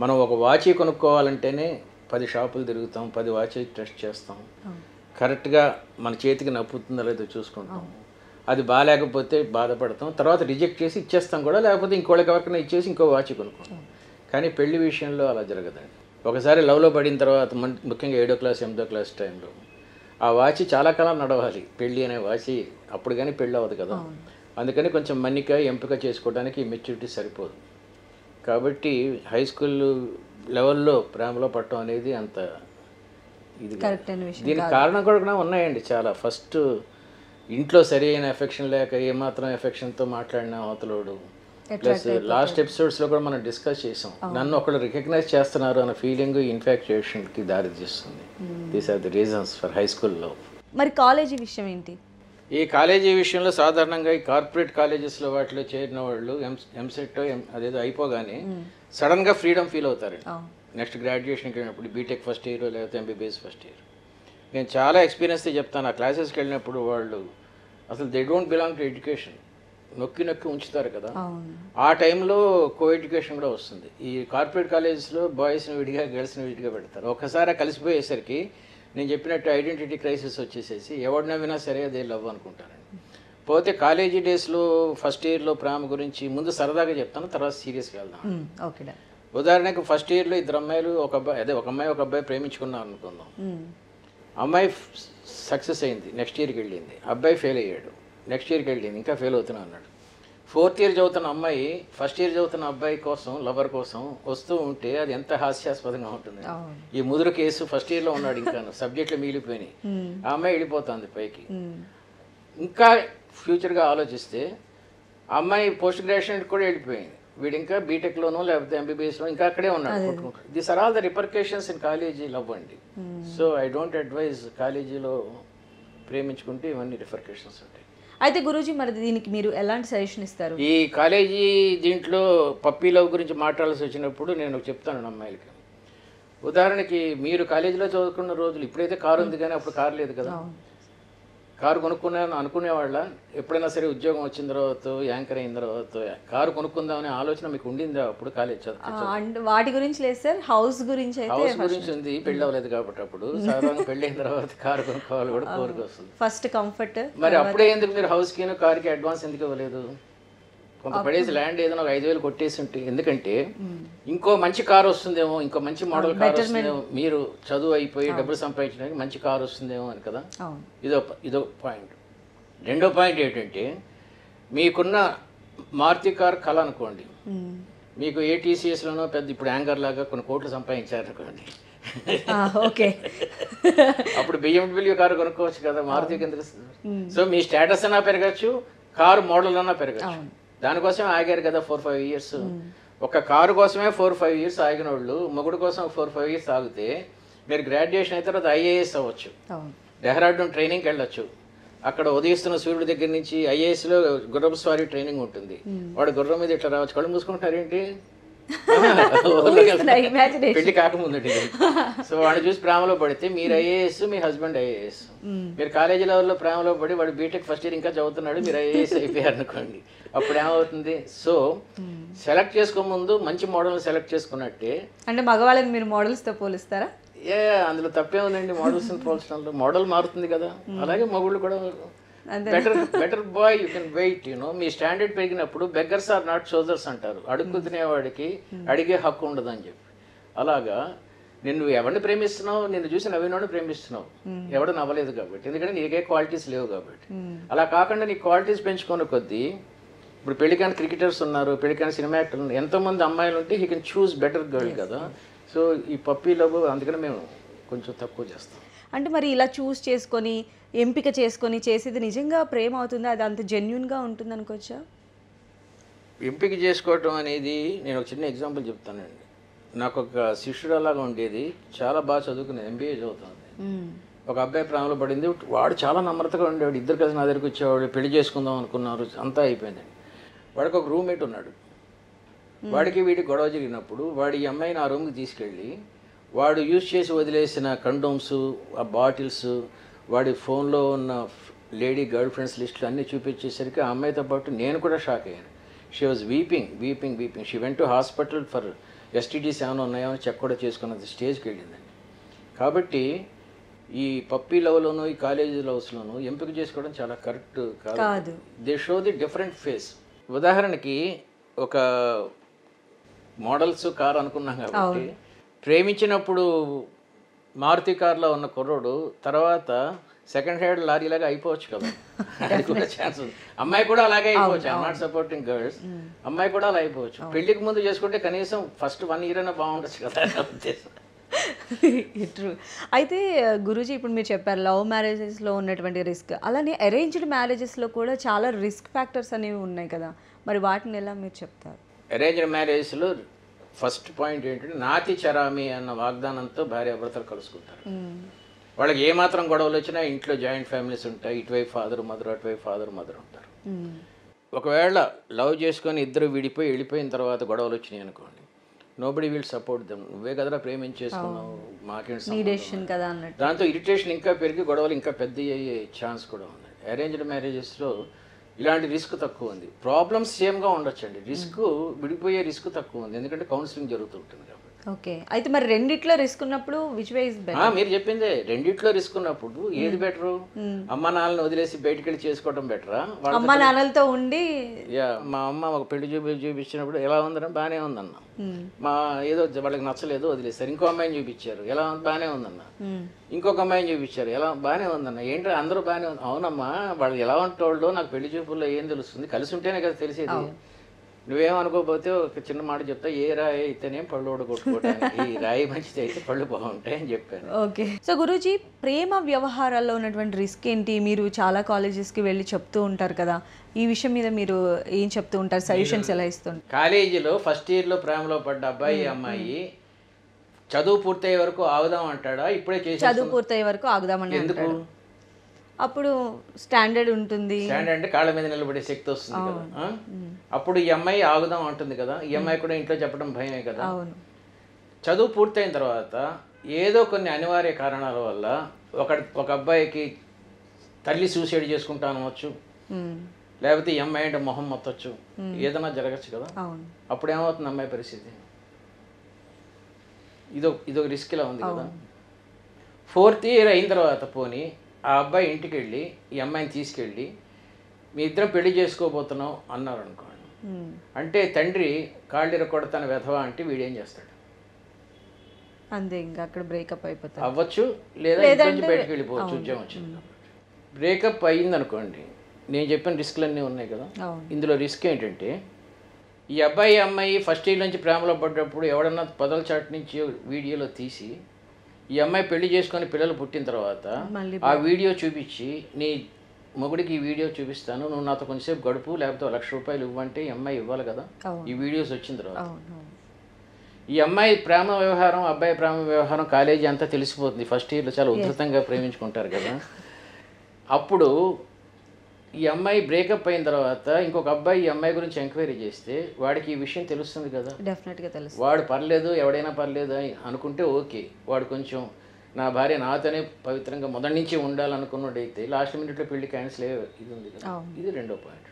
మనం ఒక వాచ్ కొనుక్కోవాలంటేనే 10 షాపులు తిరుగుతాం, 10 వాచ్ టెస్ట్ చేస్తాం, కరెక్ట్గా మన చేతికి నప్పుతుందో లేదో చూసుకుంటాం. అది బాగాలేకపోతే బాధపడతాం, తర్వాత రిజెక్ట్ చేసి ఇచ్చేస్తాం కూడా, లేకపోతే ఇంకోళ్ళకి ఎవరికైనా ఇచ్చేసి ఇంకో వాచ్ కొనుక్కుంటాం. కానీ పెళ్లి విషయంలో అలా జరగదండి. ఒకసారి లవ్లో పడిన తర్వాత ముఖ్యంగా 7వ క్లాస్ 8వ క్లాస్ టైంలో ఆ వాచ్ చాలా కాలం నడవాలి. పెళ్ళి అనే వాచ్ అప్పుడు కానీ పెళ్ళి అవ్వదు కదా, అందుకని కొంచెం మన్నిక ఎంపిక చేసుకోవడానికి మెచ్యూరిటీ సరిపోదు. కాబట్టి హై స్కూల్ లెవెల్లో ప్రేమలో పట్టడం అనేది అంత ఇది. దీనికి కారణం కూడా ఉన్నాయండి చాలా. ఫస్ట్ ఇంట్లో సరి అయిన ఎఫెక్షన్ లేక ఏమాత్రం ఎఫెక్షన్తో మాట్లాడిన అవతలోడు, ప్లస్ లాస్ట్ ఎపిసోడ్స్లో కూడా మనం డిస్కస్ చేసాం, నన్ను ఒకళ్ళు రికగ్నైజ్ చేస్తున్నారు అన్న ఫీలింగ్ ఇన్ఫాక్చుయేషన్కి దారి తీస్తుంది. These are the reasons for high స్కూల్లో. మరి కాలేజీ విషయం ఏంటి? ఈ కాలేజీ విషయంలో సాధారణంగా ఈ కార్పొరేట్ కాలేజెస్లో వాటిలో చేరిన వాళ్ళు ఎంసెట్ అదేదో అయిపోగానే సడన్గా ఫ్రీడమ్ ఫీల్ అవుతారు. నెక్స్ట్ గ్రాడ్యుయేషన్కి వెళ్ళినప్పుడు బీటెక్ ఫస్ట్ ఇయర్ లేకపోతే ఎంబీబీఎస్ ఫస్ట్ ఇయర్. నేను చాలా ఎక్స్పీరియన్స్తో చెప్తాను. ఆ క్లాసెస్కి వెళ్ళినప్పుడు వాళ్ళు అసలు they don't belong to education, నొక్కి ఉంచుతారు కదా. ఆ టైంలో కో ఎడ్యుకేషన్ కూడా వస్తుంది. ఈ కార్పొరేట్ కాలేజెస్లో బాయ్స్ని విడిగా గర్ల్స్ని విడిగా పెడతారు. ఒక్కసారి కలిసిపోయేసరికి నేను చెప్పినట్టు ఐడెంటిటీ క్రైసిస్ వచ్చేసేసి ఎవరిని వినా సరే అదే లవ్ అనుకుంటారండి. పోతే కాలేజీ డేస్లో ఫస్ట్ ఇయర్లో ప్రేమ గురించి ముందు సరదాగా చెప్తాను, తర్వాత సీరియస్గా వెళ్దాం. ఉదాహరణకు ఫస్ట్ ఇయర్లో 2 అమ్మాయిలు ఒక అమ్మాయి ఒక అబ్బాయి ప్రేమించుకున్నారు అనుకుందాం. అమ్మాయి సక్సెస్ అయింది, నెక్స్ట్ ఇయర్కి వెళ్ళింది. అబ్బాయి ఫెయిల్ అయ్యాడు, నెక్స్ట్ ఇయర్కి వెళ్ళింది, ఇంకా ఫెయిల్ అవుతున్నా అన్నాడు. 4th ఇయర్ చదువుతున్న అమ్మాయి ఫస్ట్ ఇయర్ చదువుతున్న అబ్బాయి కోసం, లవర్ కోసం వస్తూ ఉంటే అది ఎంత హాస్యాస్పదంగా ఉంటుంది. ఈ ముదురు కేసు ఫస్ట్ ఇయర్లో ఉన్నాడు, ఇంకా సబ్జెక్టులు మిగిలిపోయినాయి, ఆ అమ్మాయి వెళ్ళిపోతుంది పైకి. ఇంకా ఫ్యూచర్గా ఆలోచిస్తే ఆ అమ్మాయి పోస్ట్ గ్రాడ్యుయేషన్ కూడా వెళ్ళిపోయింది, వీడు ఇంకా బీటెక్లోనో లేకపోతే ఎంబీబీఎస్లో ఇంకా అక్కడే ఉన్నాడు. This are all the repercussions in college love అండి. సో ఐ డోంట్ అడ్వైజ్ కాలేజీలో ప్రేమించుకుంటే ఇవన్నీ రిపర్కేషన్స్ ఉంటాయి. అయితే గురూజీ, మరి దీనికి మీరు ఎలాంటి సజెషన్ ఇస్తారు? ఈ కాలేజీ దీంట్లో పప్పీ లవ్ గురించి మాట్లాడాల్సి వచ్చినప్పుడు నేను చెప్తాను అమ్మాయిలకి. ఉదాహరణకి మీరు కాలేజీలో చదువుకున్న రోజులు, ఇప్పుడైతే కారు ఉంది కానీ అప్పుడు కారు లేదు కదా. కారు కొనుక్కున్నాను అనుకునేవాళ్ళ? ఎప్పుడైనా సరే ఉద్యోగం వచ్చిన తర్వాత, యాంకర్ అయిన తర్వాత కారు కొనుక్కుందామనే ఆలోచన మీకు ఉండిందా అప్పుడు కాలేజ్ చదువు? వాటి గురించి లేదు సార్, హౌస్ గురించి ఉంది. పెళ్ళి అవ్వలేదు కాబట్టి అప్పుడు సాధారణంగా పెళ్ళి అయిన తర్వాత కారు కొనుక్కోవాలి కూడా కోరిక వస్తుంది. First comfort. మరి అప్పుడే ఎందుకు మీరు హౌస్కి కార్కి అడ్వాన్స్ ఎందుకు ఇవ్వలేదు? కొంత పడేసి ల్యాండ్ ఏదైనా ఒక 5,000 కొట్టేసి ఉంటే, ఎందుకంటే ఇంకో మంచి కారు వస్తుందేమో, ఇంకో మంచి మోడల్ కారు వస్తుందేమో, మీరు చదువు అయిపోయి డబ్బులు సంపాదించడానికి మంచి కారు వస్తుందేమో అని కదా. ఇదో పాయింట్. రెండో పాయింట్ ఏంటంటే, మీకున్న మారుతి కార్ కళ అనుకోండి, మీకు ఏటీసీఎస్లోనో పెద్ద ఇప్పుడు యాంగర్ లాగా కొన్ని కోట్లు సంపాదించారనుకోండి, ఓకే, అప్పుడు బిఎండబ్ల్యూ కారు కొనుక్కోవచ్చు కదా, మారుతికి ఎందుకు? సో మీ స్టేటస్ అన్నా పెరగచ్చు, కారు మోడల్ అన్నా పెరగచ్చు. దానికోసం ఆగారు కదా 4-5 ఇయర్స్. ఒక కారు కోసమే 4-5 ఇయర్స్ ఆగిన వాళ్ళు మొగుడు కోసం 4-5 ఇయర్స్ ఆగితే మీరు గ్రాడ్యుయేషన్ అయిన తర్వాత ఐఏఎస్ అవ్వచ్చు, డెహ్రాడూన్ ట్రైనింగ్కి వెళ్ళొచ్చు. అక్కడ ఉదయిస్తున్న సూర్యుడి దగ్గర నుంచి ఐఏఎస్లో గుర్రపు స్వారీ ట్రైనింగ్ ఉంటుంది. వాడు గుర్రం మీద ఇట్లా రావచ్చు. కళ్ళు మూసుకుంటారేంటి? పెళ్లి కాకముందు. సో వాడు చూసి ప్రేమలో పడితే మీరు ఐఏఎస్, మీ హస్బెండ్ ఐఏఎస్. మీరు కాలేజీ లెవెల్లో ప్రేమలో పడి వాడు బీటెక్ ఫస్ట్ ఇయర్ ఇంకా చదువుతున్నాడు, మీరు ఐఏఎస్ అయిపోయారు అనుకోండి, అప్పుడు ఏమవుతుంది? సో సెలెక్ట్ చేసుకో ముందు మంచి మోడల్ సెలెక్ట్ చేసుకున్నట్టే. అంటే మగవాళ్ళని మీరు మోడల్స్తో పోలిస్తారా? అందులో తప్పే ఉందండి మోడల్స్ని పోల్చడంలో. మోడల్ మారుతుంది కదా, అలాగే మగుళ్ళు కూడా. Better boy you can wait. మీ స్టాండర్డ్ పెరిగినప్పుడు బెగ్గర్స్ ఆర్ నాట్ సోల్జర్స్ అంటారు. అడుగు తినేవాడికి అడిగే హక్కు ఉండదు అని చెప్పి. అలాగా నిన్ను ఎవరిని ప్రేమిస్తున్నావు? నిన్ను చూసి నవ్వినోడిని ప్రేమిస్తున్నావు, ఎవడు నవ్వలేదు కాబట్టి, ఎందుకంటే నీకే క్వాలిటీస్ లేవు కాబట్టి. అలా కాకుండా నీ క్వాలిటీస్ పెంచుకున్న కొద్దీ, ఇప్పుడు పెళ్లికాని క్రికెటర్స్ ఉన్నారు, పెళ్లికాని సినిమా యాక్టర్లు ఉన్నారు, ఎంతోమంది అమ్మాయిలు ఉంటే he can choose better girl కదా. సో ఈ పప్పీ లవ్ అందుకని మేము కొంచెం తక్కువ చేస్తాం. అంటే మరి ఇలా చూస్ చేసుకొని ఎంపిక చేసుకొని చేసేది నిజంగా ప్రేమ అవుతుందా? అది అంత జెన్యున్గా ఉంటుంది అనుకోవచ్చా? ఎంపిక చేసుకోవటం అనేది నేను ఒక చిన్న ఎగ్జాంపుల్ చెప్తానండి. నాకు ఒక శిష్యుడు ఉండేది, చాలా బాగా చదువుకునేది, ఎంబీఏ చదువుతుంది. ఒక అబ్బాయి ప్రేమలో పడింది, వాడు చాలా నమ్రతగా ఉండేవాడు. ఇద్దరు కలిసి నా దగ్గరికి వచ్చేవాడు, పెళ్లి చేసుకుందాం అనుకున్నారు, అంతా అయిపోయిందండి. వాడికి ఒక రూమ్మేట్ ఉన్నాడు. వాడికి వీడికి గొడవ జరిగినప్పుడు వాడు ఈ అమ్మాయిని ఆ రూమ్కి తీసుకెళ్ళి వాడు యూజ్ చేసి వదిలేసిన కండోమ్స్, ఆ బాటిల్స్, వాడి ఫోన్లో ఉన్న లేడీ గర్ల్ ఫ్రెండ్స్ లిస్టులు అన్నీ చూపించేసరికి ఆ అమ్మాయితో పాటు నేను కూడా షాక్ అయ్యాను. She was weeping. She went to hospital for STDs ఏమైనా ఉన్నాయో అని చెక్ కూడా చేసుకున్న స్టేజ్కి వెళ్ళిందండి. కాబట్టి ఈ పప్పీ లవ్లోను ఈ కాలేజీ లవ్స్లోను ఎంపిక చేసుకోవడం చాలా కరెక్ట్ కాదు. They show the different face. ఉదాహరణకి ఒక మోడల్స్ కార్ అనుకున్నాం కాబట్టి ప్రేమించినప్పుడు మారుతి కార్లో ఉన్న కుర్రోడు తర్వాత సెకండ్ హ్యాండ్ లారీలాగా అయిపోవచ్చు కదా. అది కూడా ఛాన్స్ ఉంది. అమ్మాయి కూడా అలాగే అయిపోవచ్చు. I'm not supporting girls. అమ్మాయి కూడా అలా అయిపోవచ్చు. పెళ్లికి ముందు చేసుకుంటే కనీసం ఫస్ట్ 1 year అయినా బాగుండొచ్చు కదా అనే ఉద్దేశం. ట్రూ. అయితే గురూజీ ఇప్పుడు మీరు చెప్పారు లవ్ మ్యారేజెస్లో ఉన్నటువంటి రిస్క్, అలానే అరేంజ్డ్ మ్యారేజెస్లో కూడా చాలా రిస్క్ ఫ్యాక్టర్స్ అనేవి ఉన్నాయి కదా, మరి వాటిని ఎలా మీరు చెప్తారు? అరేంజ్డ్ మ్యారేజ్లో ఫస్ట్ పాయింట్ ఏంటంటే నాతి చరామి అన్న వాగ్దానంతో భార్యాభర్తలు కలుసుకుంటారు. వాళ్ళకి ఏమాత్రం గొడవలు వచ్చినా ఇంట్లో జాయింట్ ఫ్యామిలీస్ ఉంటాయి. ఇటువైపు ఫాదర్ మదర్, అటువైపు ఫాదర్ మదర్ ఉంటారు. ఒకవేళ లవ్ చేసుకొని ఇద్దరు విడిపోయి వెళ్ళిపోయిన తర్వాత గొడవలు వచ్చినాయి అనుకోండి, నోబడి విల్ సపోర్ట్ దెమ్. నువ్వే కదరా ప్రేమించేసుకున్నావు, మాకేంటి కదా అన్నట్టు. దాంతో ఇరిటేషన్ ఇంకా పెరిగి గొడవలు ఇంకా పెద్ద అయ్యే ఛాన్స్ కూడా ఉంది. అరేంజ్డ్ మ్యారేజెస్లో ఇలాంటి రిస్క్ తక్కువ ఉంది. ప్రాబ్లమ్స్ సేమ్గా ఉండొచ్చండి, రిస్క్ విడిపోయే రిస్క్ తక్కువ ఉంది, ఎందుకంటే కౌన్సిలింగ్ జరుగుతుంటుంది కాబట్టి. ఓకే, అయితే మరి రెండిట్లో రిస్క్ ఉన్నప్పుడు విచ్ వే ఇస్ బెటర్? మీరు చెప్పిందే, రెండిట్లో రిస్క్ ఉన్నప్పుడు ఏది బెటరు? అమ్మ నాన్నని వదిలేసి బయటికి వెళ్ళి చేసుకోవడం బెటరా? అమ్మ నాన్నలతో ఉండి మా అమ్మ ఒక పెళ్లి చూపించినప్పుడు ఎలా ఉందన్న బాగానే ఉందన్న, మా ఏదో వాళ్ళకి నచ్చలేదు వదిలేస్తారు. ఇంకో అమ్మాయిని చూపించారు, ఎలా ఉంది బాగానే ఉందన్న. ఇంకొక అమ్మాయిని చూపించారు, ఎలా బాగానే ఉందన్న. ఏంటో అందరూ బాగానే ఉంది. అవునమ్మా, వాళ్ళు ఎలా ఉంటాళ్ళో నాకు పెళ్లి చూపుల్లో ఏం తెలుస్తుంది, కలిసి ఉంటేనే కదా తెలిసేది. నువ్వేమనుకోకపోతే ఒక చిన్న మాట చెప్తా, ఏ రాయి అయితేనే పళ్ళు ఓడగొట్టుకోవడానికి, ఈ రాయి మంచిది అయితే పళ్ళు బాగుంటాయి అని చెప్పాను. ఓకే. సో గురూజీ, ప్రేమ వ్యవహారాల్లో ఉన్నటువంటి రిస్క్ ఏంటి? మీరు చాలా కాలేజెస్కి వెళ్ళి చెప్తూ ఉంటారు కదా, ఈ విషయం మీద మీరు ఏం చెప్తూ ఉంటారు, సజెషన్స్ ఎలా ఇస్తుంటారు? కాలేజీలో ఫస్ట్ ఇయర్లో ప్రేమలో పడ్డ అబ్బాయి అమ్మాయి చదువు పూర్తయ్యే వరకు ఆగుదాం అంటాడా? ఇప్పుడే చేసి చదువు పూర్తయ్యే వరకు ఆగుదామని ఎందుకు? అప్పుడు స్టాండర్డ్ ఉంటుంది, స్టాండర్డ్ అంటే కాళ్ళ మీద నిలబడే శక్తి వస్తుంది కదా. అప్పుడు ఈ అమ్మాయి ఆగుదాం అంటుంది కదా, ఈ అమ్మాయి కూడా ఇంట్లో చెప్పడం భయమే కదా. చదువు పూర్తయిన తర్వాత ఏదో కొన్ని అనివార్య కారణాల వల్ల ఒక అబ్బాయికి తల్లి సూసైడ్ చేసుకుంటానవచ్చు, లేకపోతే ఈ అమ్మాయి అంటే మొహం మొత్తచ్చు, ఏదైనా జరగచ్చు కదా. అప్పుడు ఏమవుతుంది అమ్మాయి పరిస్థితి? ఇదొక రిస్క్ ఇలా ఉంది కదా. 4th year అయిన తర్వాత పోనీ ఆ అబ్బాయి ఇంటికి వెళ్ళి ఈ అమ్మాయిని తీసుకెళ్ళి మీ ఇద్దరం పెళ్లి చేసుకోబోతున్నాం అన్నారు అనుకోండి, అంటే తండ్రి కాళ్ళిర కొడతాను వెధవా అంటే వీడేం చేస్తాడు? అంతే, ఇంకా అక్కడ బ్రేకప్ అయిపోతాడు. అవ్వచ్చు, లేదా బయటకు వెళ్ళిపోవచ్చు, ఉద్యోగం వచ్చింది కాబట్టి. బ్రేకప్ అయ్యిందనుకోండి, నేను చెప్పిన రిస్క్లన్నీ ఉన్నాయి కదా. ఇందులో రిస్క్ ఏంటంటే, ఈ అబ్బాయి అమ్మాయి ఫస్ట్ ఇయర్ నుంచి ప్రేమలో పడ్డప్పుడు ఎవడన్నా పొదల చాటు నుంచి వీడియోలో తీసి ఈ అమ్మాయి పెళ్లి చేసుకొని పిల్లలు పుట్టిన తర్వాత ఆ వీడియో చూపించి, నీ మొగుడికి ఈ వీడియో చూపిస్తాను, నువ్వు నాతో కొంచెంసేపు గడుపు, లేకపోతే ₹1,00,000 ఇవ్వంటే ఈ అమ్మాయి ఇవ్వాలి కదా. ఈ వీడియోస్ వచ్చిన తర్వాత ఈ అమ్మాయి ప్రేమ వ్యవహారం, అబ్బాయి ప్రేమ వ్యవహారం కాలేజీ అంతా తెలిసిపోతుంది. ఫస్ట్ ఇయర్లో చాలా ఉధృతంగా ప్రేమించుకుంటారు కదా. అప్పుడు ఈ అమ్మాయి బ్రేకప్ అయిన తర్వాత ఇంకొక అబ్బాయి ఈ అమ్మాయి గురించి ఎంక్వైరీ చేస్తే వాడికి ఈ విషయం తెలుస్తుంది కదా. డెఫినెట్గా తెలుస్తుంది. వాడు పర్లేదు, ఎవడైనా పర్లేదు అని అనుకుంటే ఓకే, వాడు కొంచెం నా భార్య నాతోనే పవిత్రంగా మొదటి నుంచి ఉండాలనుకున్నట్టయితే లాస్ట్ మినిట్లో పెళ్లి క్యాన్సిల్ అయ్యే ఇది ఉంది కదా. ఇది రెండో పాయింట్.